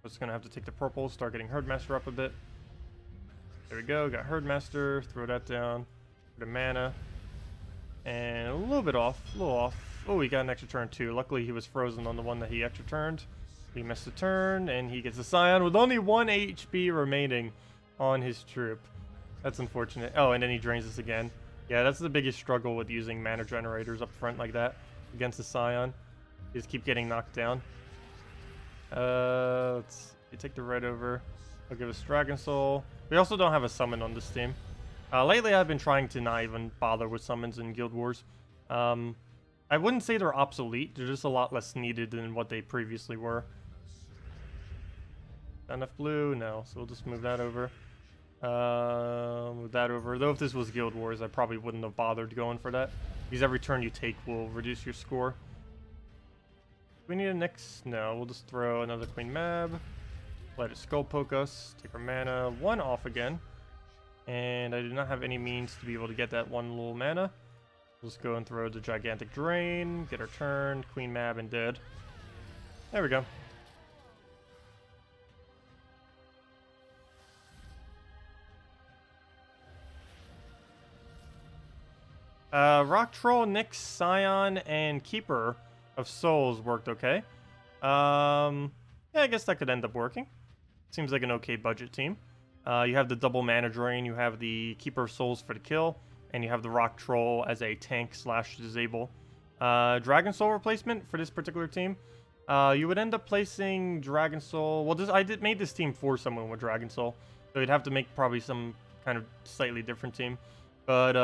We're just going to have to take the purple, start getting Herdmaster up a bit. There we go. Got Herdmaster. Throw that down for the mana. And a little bit off. A little off. Oh, he got an extra turn, too. Luckily, he was frozen on the one that he extra turned. He missed a turn, and he gets a Scion with only 1 HP remaining on his troop. That's unfortunate. Oh, and then he drains us again. Yeah, that's the biggest struggle with using mana generators up front like that against the Scion. You just keep getting knocked down. Let's take the red over. I'll give us Dragon Soul. We also don't have a summon on this team. Lately, I've been trying to not even bother with summons in Guild Wars. I wouldn't say they're obsolete. They're just a lot less needed than what they previously were. Not enough blue? No. So we'll just move that over. Move that over. Though if this was Guild Wars, I probably wouldn't have bothered going for that. Because every turn you take will reduce your score. Do we need a Nyx? No. We'll just throw another Queen Mab. Let it skull poke us. Take our mana. 1 off again. And I do not have any means to be able to get that 1 little mana. We'll just go and throw the gigantic drain. Get our turn. Queen Mab and dead. There we go. Rock Troll, Nyx, Scion, and Keeper of Souls worked okay. Yeah, I guess that could end up working. Seems like an okay budget team. You have the double mana drain, you have the Keeper of Souls for the kill, and you have the Rock Troll as a tank slash disable. Dragon Soul replacement for this particular team. You would end up placing Dragon Soul. Well, made this team for someone with Dragon Soul, so you'd have to make probably some kind of slightly different team. But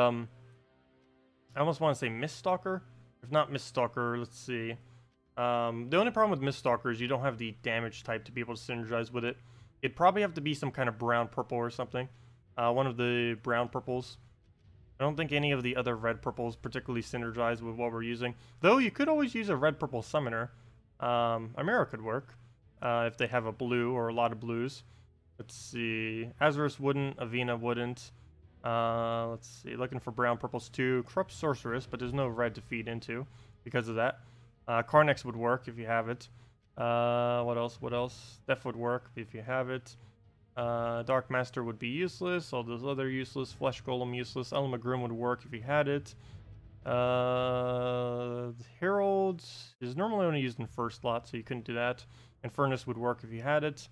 I almost want to say Miststalker. If not Miststalker, let's see. The only problem with Miststalker is you don't have the damage type to be able to synergize with it. It'd probably have to be some kind of brown-purple or something. One of the brown-purples. I don't think any of the other red-purples particularly synergize with what we're using. Though you could always use a red-purple summoner. Amira could work. If they have a blue or a lot of blues. Let's see. Azurus wouldn't. Avina wouldn't. Let's see. Looking for brown purples too. Corrupt Sorceress, but there's no red to feed into because of that. Carnex would work if you have it. What else? Def would work if you have it. Dark Master would be useless. All those other useless. Flesh Golem useless. Elmagrim would work if you had it. Herald is normally only used in first slot, so you couldn't do that. And Furnace would work if you had it.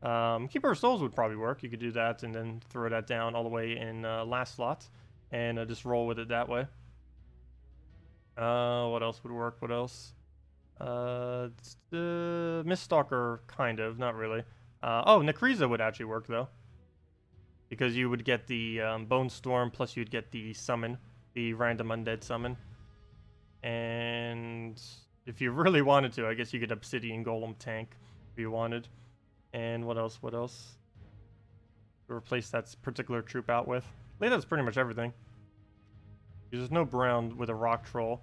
Keeper of Souls would probably work. You could do that and then throw that down all the way in last slot and just roll with it that way. What else would work? What else? Miststalker, kind of, not really. Oh, Nekriza would actually work though, because you would get the Bone Storm plus you'd get the summon, the random undead summon. And if you really wanted to, I guess you could Obsidian Golem tank if you wanted. And what else? What else? To replace that particular troop out with. I think that's pretty much everything. There's no brown with a rock troll.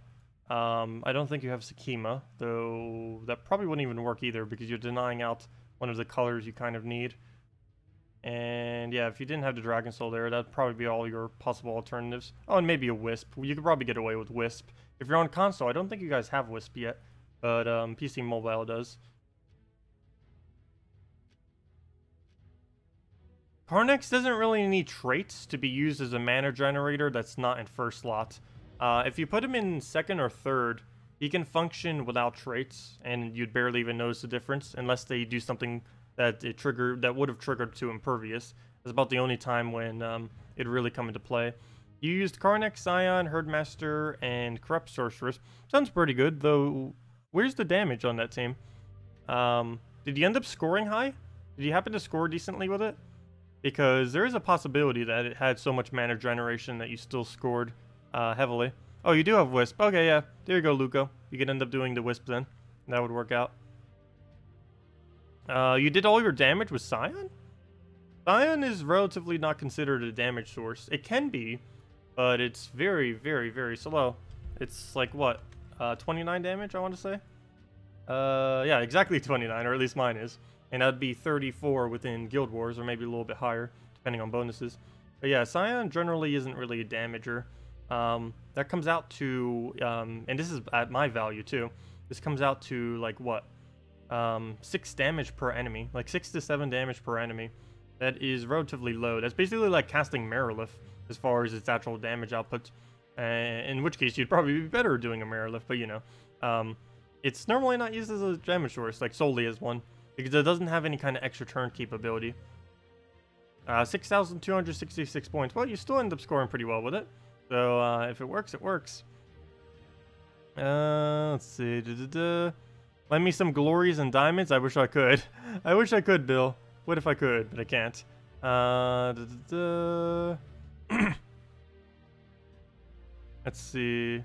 I don't think you have Sakima, though that probably wouldn't even work either because you're denying out one of the colors you kind of need. And yeah, if you didn't have the Dragon Soul there, that'd probably be all your possible alternatives. Oh, and maybe a Wisp. You could probably get away with Wisp. If you're on console, I don't think you guys have Wisp yet, but PC Mobile does. Carnex doesn't really need traits to be used as a mana generator that's not in first slot. If you put him in second or third, he can function without traits, and you'd barely even notice the difference, unless they do something that would have triggered to Impervious. That's about the only time when it really come into play. You used Carnex, Scion, Herdmaster, and Corrupt Sorceress. Sounds pretty good, though. Where's the damage on that team? Did you end up scoring high? Did you happen to score decently with it? Because there is a possibility that it had so much mana generation that you still scored heavily. Oh, you do have Wisp. Okay, yeah. There you go, Luco. You could end up doing the Wisp then. That would work out. You did all your damage with Scion? Scion is relatively not considered a damage source. It can be, but it's very, very, very slow. It's like, what? 29 damage, I want to say? Yeah, exactly 29, or at least mine is. And that'd be 34 within Guild Wars, or maybe a little bit higher, depending on bonuses. But yeah, Scion generally isn't really a damager. That comes out to, and this is at my value too, this comes out to, like, what? 6 damage per enemy. Like, 6 to 7 damage per enemy. That is relatively low. That's basically like casting Marilith, as far as its actual damage output. In which case, you'd probably be better doing a Marilith, but you know. It's normally not used as a damage source, like solely as one, because it doesn't have any kind of extra turn capability. 6,266 points. Well, you still end up scoring pretty well with it. So, if it works, it works. Let's see. Lend me some glories and diamonds? I wish I could. I wish I could, Bill. What if I could? But I can't. Let's see.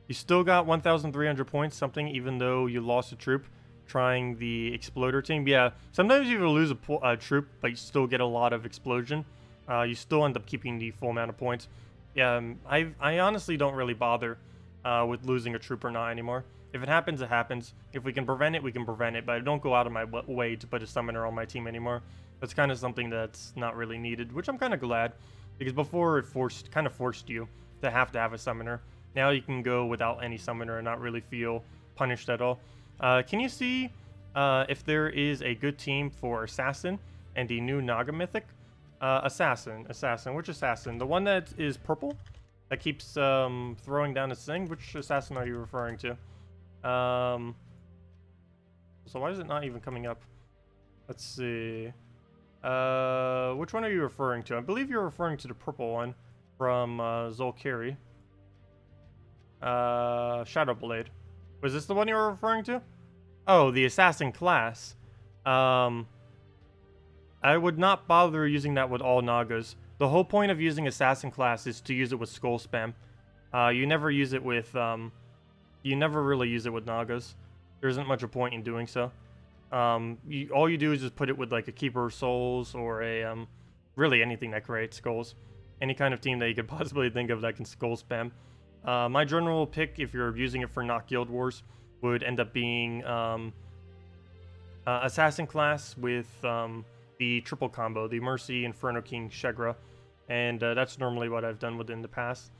You still got 1,300 points something, even though you lost a troop trying the exploder team. Yeah, sometimes you lose a troop, but you still get a lot of explosion. You still end up keeping the full amount of points. Yeah, I honestly don't really bother with losing a troop or not anymore. If it happens, it happens. If we can prevent it, we can prevent it. But I don't go out of my way to put a summoner on my team anymore. That's kind of something that's not really needed, which I'm kind of glad. Because before it kind of forced you to have a summoner. Now you can go without any summoner and not really feel punished at all. Can you see if there is a good team for Assassin and the new Naga Mythic? Assassin. Which Assassin? The one that is purple? That keeps throwing down its thing? Which Assassin are you referring to? So why is it not even coming up? Let's see. Which one are you referring to? I believe you're referring to the purple one from Zolkiri. Shadowblade. Was this the one you were referring to? Oh, the assassin class. I would not bother using that with all Nagas. The whole point of using assassin class is to use it with skull spam. You never use it with you never really use it with Nagas. There isn't much a point in doing so. All you do is just put it with like a Keeper of Souls or a really anything that creates skulls. Any kind of team that you could possibly think of that can skull spam. My general pick, if you're using it for not Guild Wars, would end up being Assassin class with the triple combo, the Mercy, Inferno King, Shegra. And that's normally what I've done with it in the past.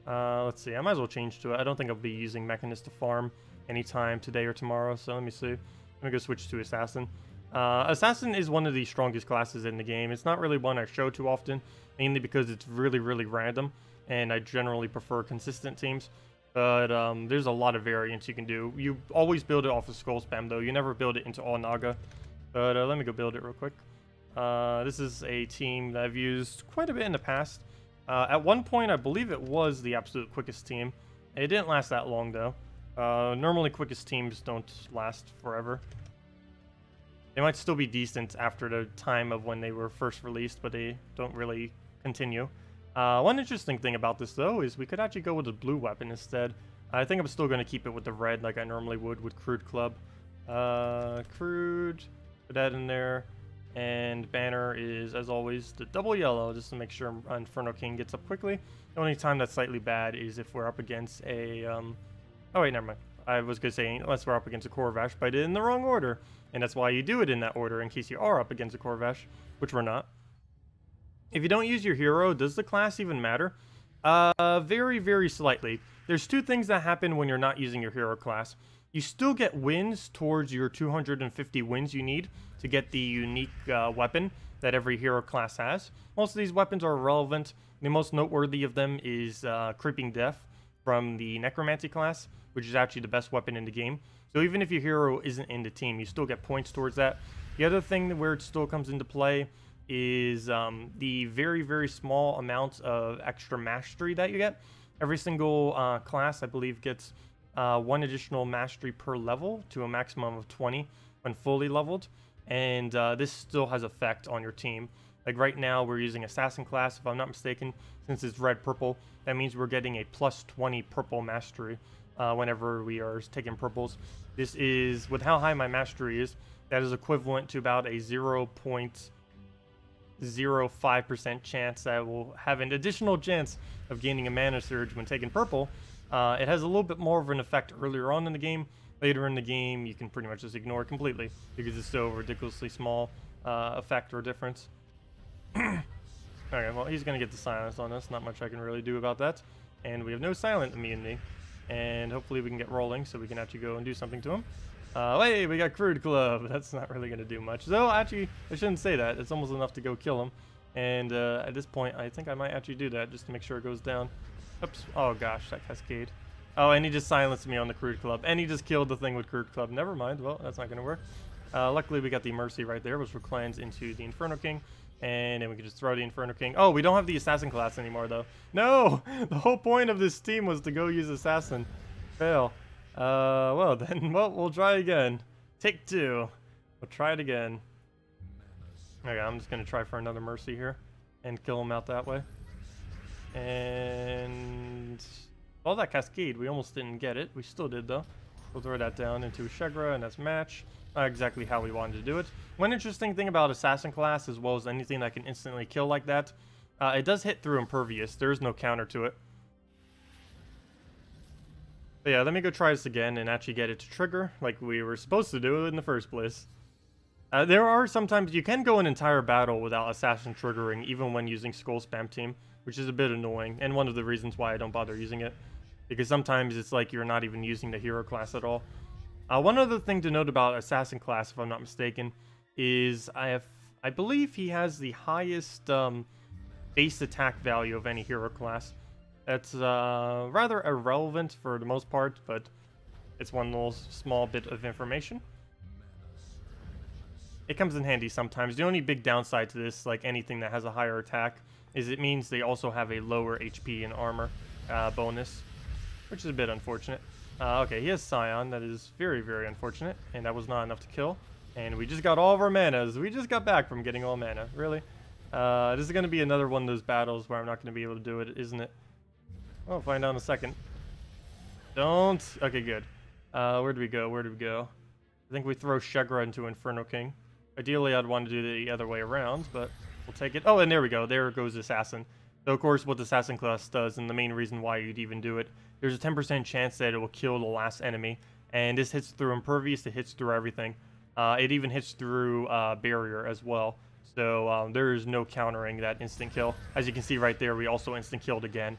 Let's see, I might as well change to it. I don't think I'll be using Mechanist to farm anytime today or tomorrow, so let me see. Let me go switch to Assassin. Assassin is one of the strongest classes in the game. It's not really one I show too often, mainly because it's really, really random, and I generally prefer consistent teams. But there's a lot of variants you can do. You always build it off of Skull Spam, though. You never build it into all Naga. But let me go build it real quick. This is a team that I've used quite a bit in the past. At one point, I believe it was the absolute quickest team. It didn't last that long, though. Normally, quickest teams don't last forever. They might still be decent after the time of when they were first released, but they don't really continue. One interesting thing about this, though, is we could actually go with a blue weapon instead. I think I'm still going to keep it with the red like I normally would with Crude Club. Crude, put that in there. And banner is, as always, the double yellow, just to make sure Inferno King gets up quickly. The only time that's slightly bad is if we're up against a... Oh, wait, never mind. I was going to say, unless we're up against a Corvash, but I did it in the wrong order. And that's why you do it in that order, in case you are up against a Corvash, which we're not. If you don't use your hero, does the class even matter? Very, very slightly. There's two things that happen when you're not using your hero class. You still get wins towards your 250 wins you need to get the unique weapon that every hero class has. Most of these weapons are irrelevant. The most noteworthy of them is Creeping Death from the Necromancy class, which is actually the best weapon in the game. So even if your hero isn't in the team, you still get points towards that. The other thing where it still comes into play is the very, very small amount of extra mastery that you get. Every single class, I believe, gets 1 additional mastery per level to a maximum of 20 when fully leveled. And this still has effect on your team. Like right now, we're using Assassin class, if I'm not mistaken, since it's red-purple. That means we're getting a plus 20 purple mastery whenever we are taking purples. This is, with how high my mastery is, that is equivalent to about a 0.05% chance that I will have an additional chance of gaining a mana surge when taking purple. It has a little bit more of an effect earlier on in the game. Later in the game, you can pretty much just ignore it completely because it's so ridiculously small effect or difference. Okay, well, he's going to get the silence on us. Not much I can really do about that. And we have no silent immunity. And hopefully we can get rolling so we can actually go and do something to him. Hey, we got Crude Club. That's not really going to do much. Though, actually, I shouldn't say that. It's almost enough to go kill him. And at this point, I think I might actually do that just to make sure it goes down. Oops. Oh, gosh, that cascade. Oh, and he just silenced me on the Crude Club. And he just killed the thing with Crude Club. Never mind. Well, that's not going to work. Luckily, we got the Mercy right there, which reclines into the Inferno King. And then we can just throw the Inferno King. Oh, we don't have the Assassin class anymore, though. No! The whole point of this team was to go use Assassin. Fail. Well, then, well, we'll try again. Take 2. We'll try it again. Okay, I'm just going to try for another Mercy here. And kill him out that way. And... all that Cascade, we almost didn't get it. We still did, though. We'll throw that down into Shegra, and that's match. Exactly how we wanted to do it. One interesting thing about Assassin class, as well as anything that can instantly kill like that, it does hit through Impervious. There is no counter to it. But yeah, let me go try this again and actually get it to trigger like we were supposed to do it in the first place. There are sometimes you can go an entire battle without Assassin triggering, even when using Skull Spam Team, which is a bit annoying, and one of the reasons why I don't bother using it. Because sometimes it's like you're not even using the hero class at all. One other thing to note about Assassin class, if I'm not mistaken, is I believe he has the highest base attack value of any hero class. That's rather irrelevant for the most part, but it's one little small bit of information. It comes in handy sometimes. The only big downside to this, like anything that has a higher attack, is it means they also have a lower HP and armor bonus, which is a bit unfortunate. Okay, he has Scion. That is very, very unfortunate, and that was not enough to kill. And we just got all of our manas. We just got back from getting all mana. Really? This is going to be another one of those battles where I'm not going to be able to do it, isn't it? We'll find out in a second. Don't. Okay, good. Where do we go? Where do we go? I think we throw Shegra into Inferno King. Ideally, I'd want to do the other way around, but we'll take it. Oh, and there we go. There goes Assassin. So, of course, what the Assassin class does, and the main reason why you'd even do it, there's a 10% chance that it will kill the last enemy. And this hits through Impervious, it hits through everything. It even hits through Barrier as well. So there is no countering that instant kill. As you can see right there, we also instant killed again.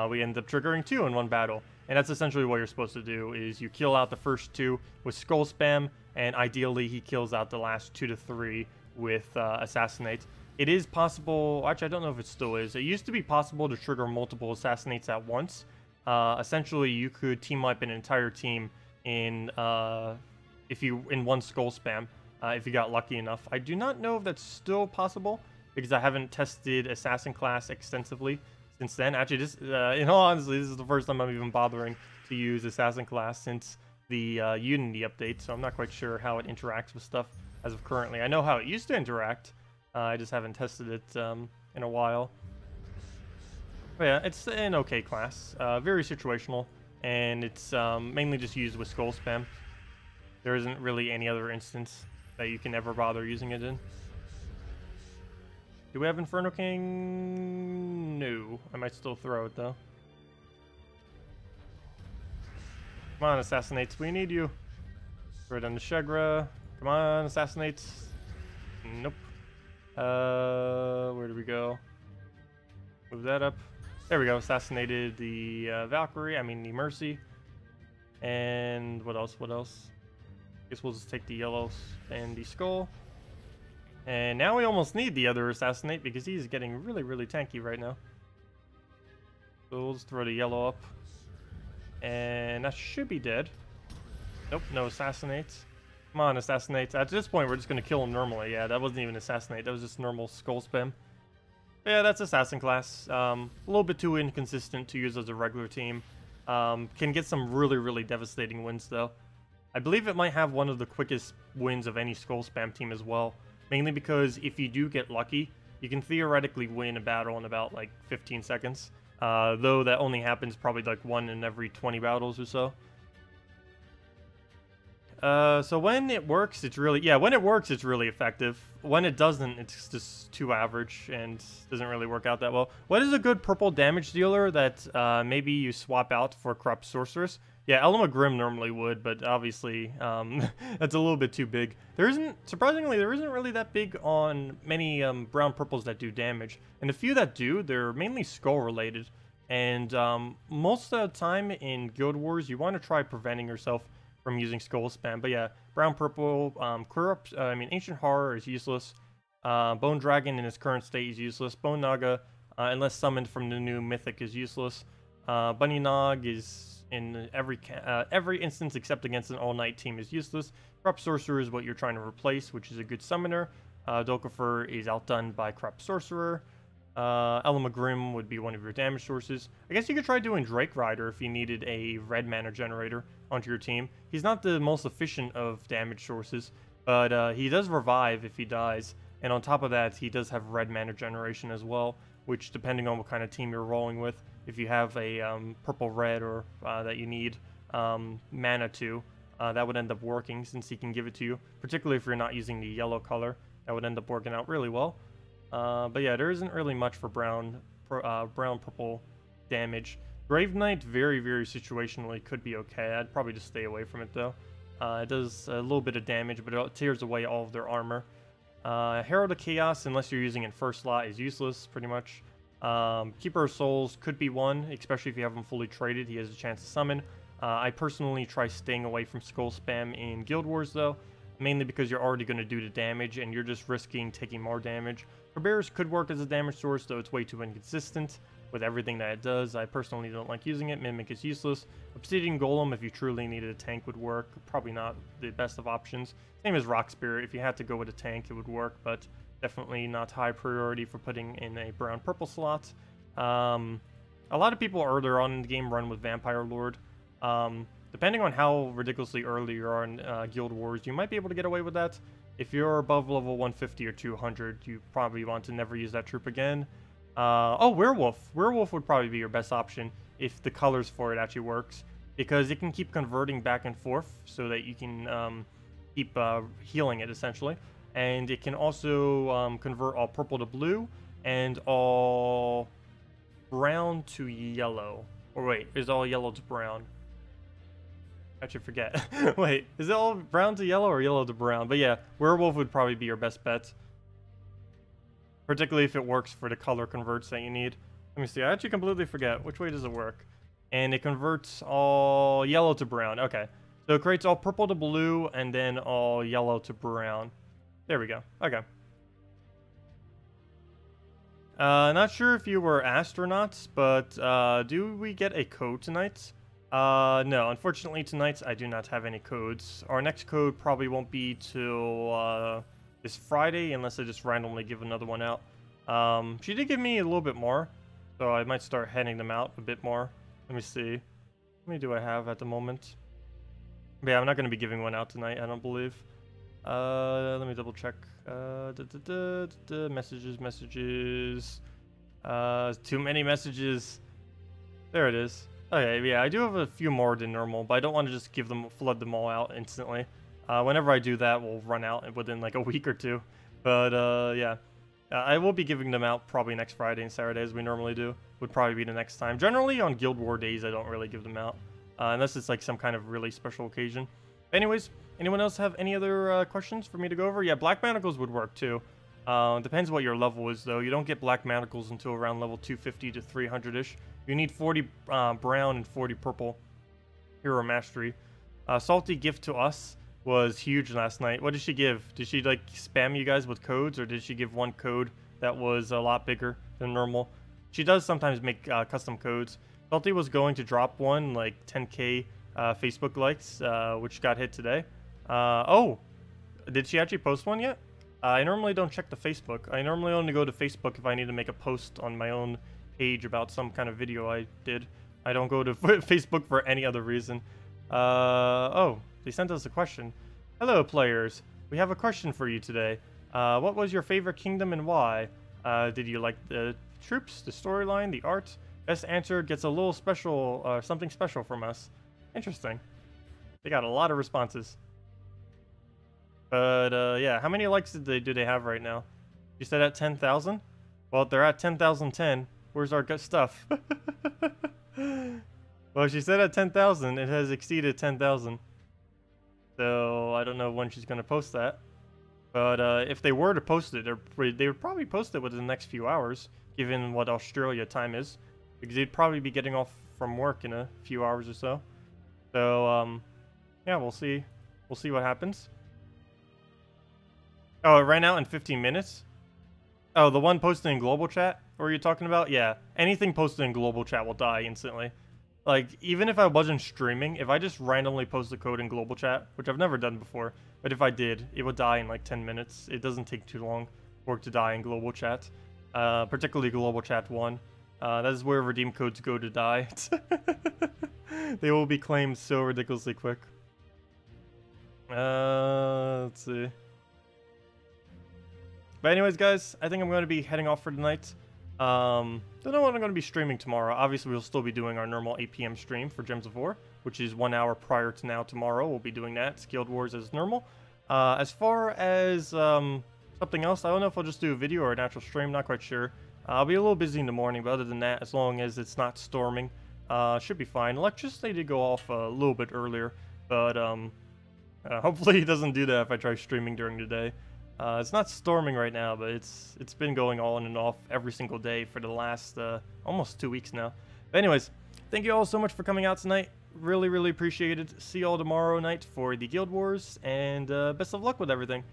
We end up triggering 2 in one battle. And that's essentially what you're supposed to do, is you kill out the first 2 with Skull Spam, and ideally he kills out the last 2 to 3 with Assassinate. It is possible, actually I don't know if it still is, it used to be possible to trigger multiple Assassinates at once. Essentially you could team up an entire team in one Skull Spam, if you got lucky enough. I do not know if that's still possible, because I haven't tested Assassin class extensively since then. Actually, this, in all honesty, this is the first time I'm even bothering to use Assassin class since the Unity update, so I'm not quite sure how it interacts with stuff as of currently. I know how it used to interact, I just haven't tested it in a while. But yeah, it's an okay class, very situational, and it's mainly just used with Skull Spam. There isn't really any other instance that you can ever bother using it in. Do we have Inferno King? No. I might still throw it, though. Come on, Assassinates. We need you. Throw it on the Shegra. Come on, Assassinates. Nope. Where do we go? Move that up. There we go. Assassinated the Valkyrie. I mean, the Mercy. And what else? What else? Guess we'll just take the yellows and the skull. And now we almost need the other Assassinate because he's getting really, really tanky right now. So we'll just throw the yellow up. And that should be dead. Nope, no Assassinates. Come on, Assassinates. At this point, we're just going to kill him normally. Yeah, that wasn't even Assassinate. That was just normal skull spam. Yeah, that's Assassin class. A little bit too inconsistent to use as a regular team. Can get some really, really devastating wins, though. I believe it might have one of the quickest wins of any skull spam team as well. Mainly because if you do get lucky, you can theoretically win a battle in about, like, 15 seconds. Though that only happens probably, like, 1 in every 20 battles or so. So when it works, it's really... Yeah, when it works, it's really effective. When it doesn't, it's just too average and doesn't really work out that well. What is a good purple damage dealer that maybe you swap out for Corrupt Sorceress? Yeah, Elma Grimm normally would, but obviously that's a little bit too big. Surprisingly, there isn't really that big on many brown purples that do damage. And the few that do, they're mainly skull related. And most of the time in Guild Wars, you want to try preventing yourself from using skull spam. But yeah, brown purple, Ancient Horror is useless. Bone Dragon in its current state is useless. Bone Naga, unless summoned from the new Mythic, is useless. Bunny Nog is in every instance except against an all-night team is useless. Corrupt Sorcerer is what you're trying to replace, which is a good summoner. Dolkifer is outdone by Corrupt Sorcerer. Elma Grimm would be one of your damage sources. I guess you could try doing Drake Rider if you needed a red mana generator onto your team. He's not the most efficient of damage sources, but he does revive if he dies. And on top of that, he does have red mana generation as well, which depending on what kind of team you're rolling with, if you have a purple-red or that you need mana to, that would end up working since he can give it to you. Particularly if you're not using the yellow color, that would end up working out really well. But yeah, there isn't really much for brown-purple damage. Grave Knight, very, very situationally, could be okay. I'd probably just stay away from it, though. It does a little bit of damage, but it tears away all of their armor. Herald of Chaos, unless you're using it first slot, is useless, pretty much. Keeper of Souls could be one, especially if you have him fully traded. He has a chance to summon. I personally try staying away from skull spam in Guild Wars, though, mainly because you're already going to do the damage, and you're just risking taking more damage. Forbearers could work as a damage source, though it's way too inconsistent with everything that it does. I personally don't like using it. Mimic is useless. Obsidian Golem, if you truly needed a tank, would work. Probably not the best of options. Same as Rock Spirit. If you had to go with a tank, it would work, but definitely not high priority for putting in a brown-purple slot. A lot of people earlier on in the game run with Vampire Lord. Depending on how ridiculously early you are in Guild Wars, you might be able to get away with that. If you're above level 150 or 200, you probably want to never use that troop again. Oh, Werewolf. Werewolf would probably be your best option if the colors for it actually works, because it can keep converting back and forth so that you can keep healing it, essentially. And it can also convert all purple to blue and all brown to yellow. Or wait, is all yellow to brown? I should forget. Wait, is it all brown to yellow or yellow to brown? But yeah, Werewolf would probably be your best bet. Particularly if it works for the color converts that you need. Let me see, I actually completely forget. Which way does it work? And it converts all yellow to brown. Okay. So it creates all purple to blue and then all yellow to brown. There we go. Okay. Not sure if you were asked or not, but do we get a code tonight? No, unfortunately tonight I do not have any codes. Our next code probably won't be till this Friday unless I just randomly give another one out. She did give me a little bit more, so I might start handing them out a bit more. Let me see. How many do I have at the moment? But yeah, I'm not going to be giving one out tonight, I don't believe. Let me double check. Messages. Too many messages. There it is. Okay, yeah, I do have a few more than normal, but I don't want to just flood them all out instantly. Whenever I do that, we'll run out within like a week or two. But yeah, I will be giving them out probably next Friday and Saturday as we normally do. Would probably be the next time. Generally on Guild War days I don't really give them out. Unless it's like some kind of really special occasion. Anyways, anyone else have any other questions for me to go over? Yeah, black manacles would work too. Depends what your level is though. You don't get black manacles until around level 250 to 300-ish. You need 40 brown and 40 purple hero mastery. Salty gift to us was huge last night. What did she give? Did she like spam you guys with codes, or did she give one code that was a lot bigger than normal? She does sometimes make custom codes. Salty was going to drop one like 10k Facebook likes, which got hit today. Oh, did she actually post one yet? I normally don't check the Facebook. I normally only go to Facebook if I need to make a post on my own page about some kind of video I did. I don't go to Facebook for any other reason. Oh, they sent us a question. Hello, players. We have a question for you today. What was your favorite kingdom and why? Did you like the troops, the storyline, the art? Best answer gets a little special, something special from us. Interesting. They got a lot of responses. But, yeah, how many likes do they have right now? You said at 10,000? Well, they're at 10,010. Where's our good stuff? Well, she said at 10,000. It has exceeded 10,000. So, I don't know when she's going to post that. But, if they were to post it, they would probably post it within the next few hours, given what Australia time is. Because they'd probably be getting off from work in a few hours or so. So, yeah, we'll see. We'll see what happens. Oh, it ran out in 15 minutes? Oh, the one posted in global chat? What are you talking about? Yeah, anything posted in global chat will die instantly. Like, even if I wasn't streaming, if I just randomly post the code in global chat, which I've never done before, but if I did, it would die in like 10 minutes. It doesn't take too long for it to die in global chat. Particularly global chat 1. That is where redeem codes go to die. They will be claimed so ridiculously quick. Let's see. But anyways, guys, I think I'm going to be heading off for tonight. Don't know what I'm going to be streaming tomorrow. Obviously, we'll still be doing our normal 8 PM stream for Gems of War, which is 1 hour prior to now tomorrow. We'll be doing that. It's Guild Wars as normal. As far as something else, I don't know if I'll just do a video or an actual stream. Not quite sure. I'll be a little busy in the morning, but other than that, as long as it's not storming, should be fine. Electricity did go off a little bit earlier, but hopefully it doesn't do that if I try streaming during the day. It's not storming right now, but it's been going on and off every single day for the last almost 2 weeks now. But anyways, thank you all so much for coming out tonight. Really, really appreciate it. See you all tomorrow night for the Guild Wars, and best of luck with everything.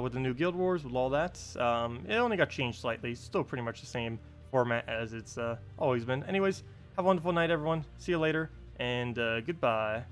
With the new Guild Wars, with all that. It only got changed slightly. Still pretty much the same format as it's always been. Anyways, have a wonderful night, everyone. See you later, and goodbye.